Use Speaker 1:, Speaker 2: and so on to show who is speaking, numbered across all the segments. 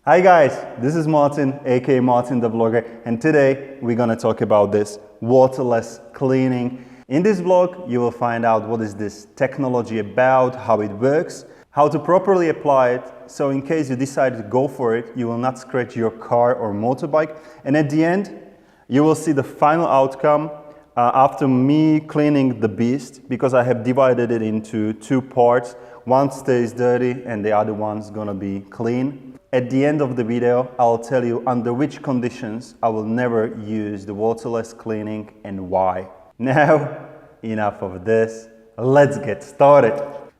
Speaker 1: Hi guys, this is Martin, aka MartinTheVlogger, and today we're gonna talk about this waterless cleaning. In this vlog, you will find out what is this technology about, how it works, how to properly apply it, so in case you decide to go for it, you will not scratch your car or motorbike. And at the end, you will see the final outcome after me cleaning the beast, because I have divided it into two parts. One stays dirty and the other one's gonna be clean. At the end of the video, I'll tell you under which conditions I will never use the waterless cleaning and why. Now, enough of this, let's get started.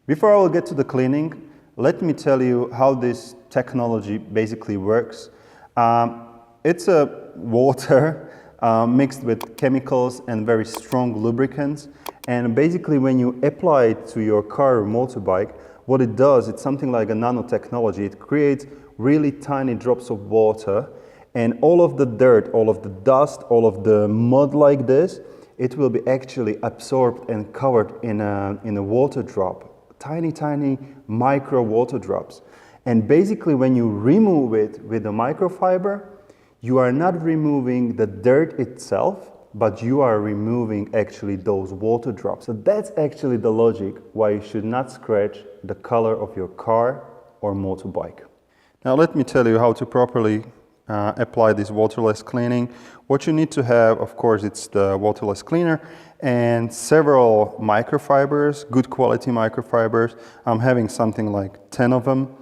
Speaker 1: Before I will get to the cleaning, let me tell you how this technology basically works. It's a water mixed with chemicals and very strong lubricants. And basically when you apply it to your car or motorbike, what it does, it's something like a nanotechnology. It creates really tiny drops of water, and all of the dirt, all of the dust, all of the mud like this, it will be actually absorbed and covered in a water drop, tiny micro water drops. And basically when you remove it with a microfiber, you are not removing the dirt itself, but you are removing actually those water drops. So that's actually the logic why you should not scratch the color of your car or motorbike. Now let me tell you how to properly apply this waterless cleaning. What you need to have, of course, it's the waterless cleaner and several microfibers, good quality microfibers. I'm having something like 10 of them.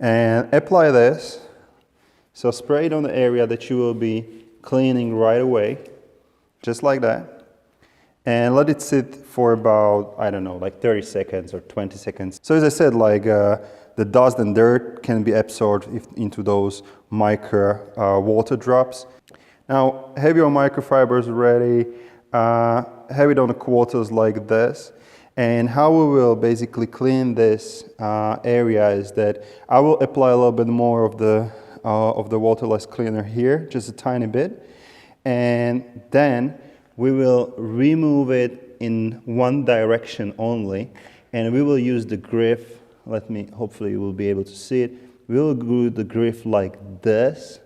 Speaker 1: And apply this. So spray it on the area that you will be cleaning right away, just like that. And let it sit for about, I don't know, like 30 seconds or 20 seconds. So as I said, like the dust and dirt can be absorbed into those micro water drops. Now have your microfibers ready, have it on the quarters like this. And how we will basically clean this area is that I will apply a little bit more of the waterless cleaner here, just a tiny bit. And then we will remove it in one direction only, and we will use the grip. Hopefully you will be able to see it. We will do the grip like this.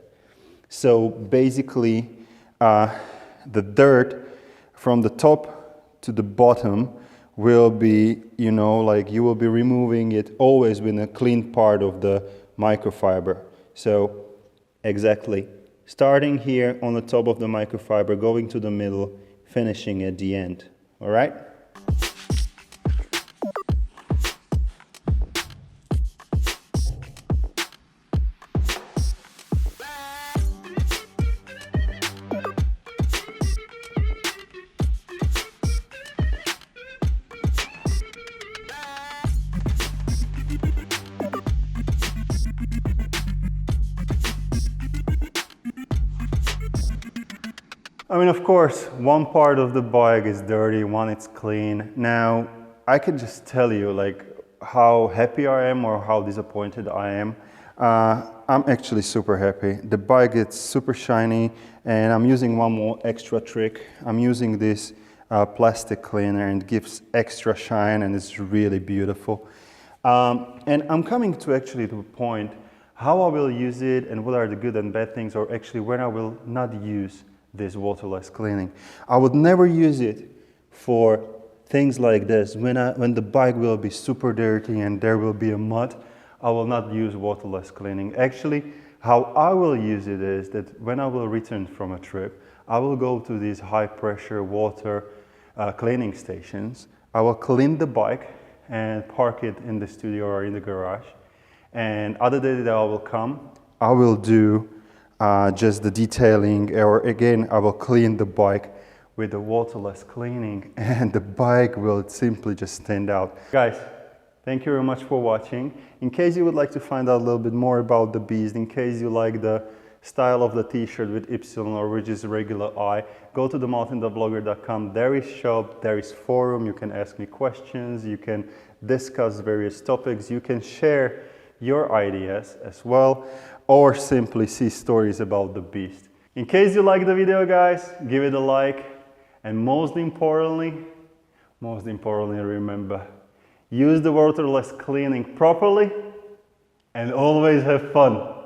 Speaker 1: So basically the dirt from the top to the bottom will be, you know, like you will be removing it always with a clean part of the microfiber. So exactly, starting here on the top of the microfiber, going to the middle, finishing at the end, all right? I mean, of course, one part of the bike is dirty, one is clean. Now, I can just tell you like how happy I am or how disappointed I am. I'm actually super happy. The bike gets super shiny, and I'm using one more extra trick. I'm using this plastic cleaner, and it gives extra shine, and it's really beautiful. And I'm coming to actually to a point how I will use it and what are the good and bad things, or actually when I will not use this waterless cleaning. I would never use it for things like this. When the bike will be super dirty and there will be a mud, I will not use waterless cleaning. Actually, how I will use it is that when I will return from a trip, I will go to these high pressure water cleaning stations. I will clean the bike and park it in the studio or in the garage. And other day that I will come, I will do just the detailing, or again, I will clean the bike with the waterless cleaning, and the bike will simply just stand out. Guys, thank you very much for watching. In case you would like to find out a little bit more about the Beast, in case you like the style of the t-shirt with Y or which is regular I, go to the MartinTheVlogger.com. There is shop, there is forum, you can ask me questions, you can discuss various topics, you can share your ideas as well, or simply see stories about the Beast. In case you like the video, guys, give it a like, and most importantly remember, use the waterless cleaning properly and always have fun.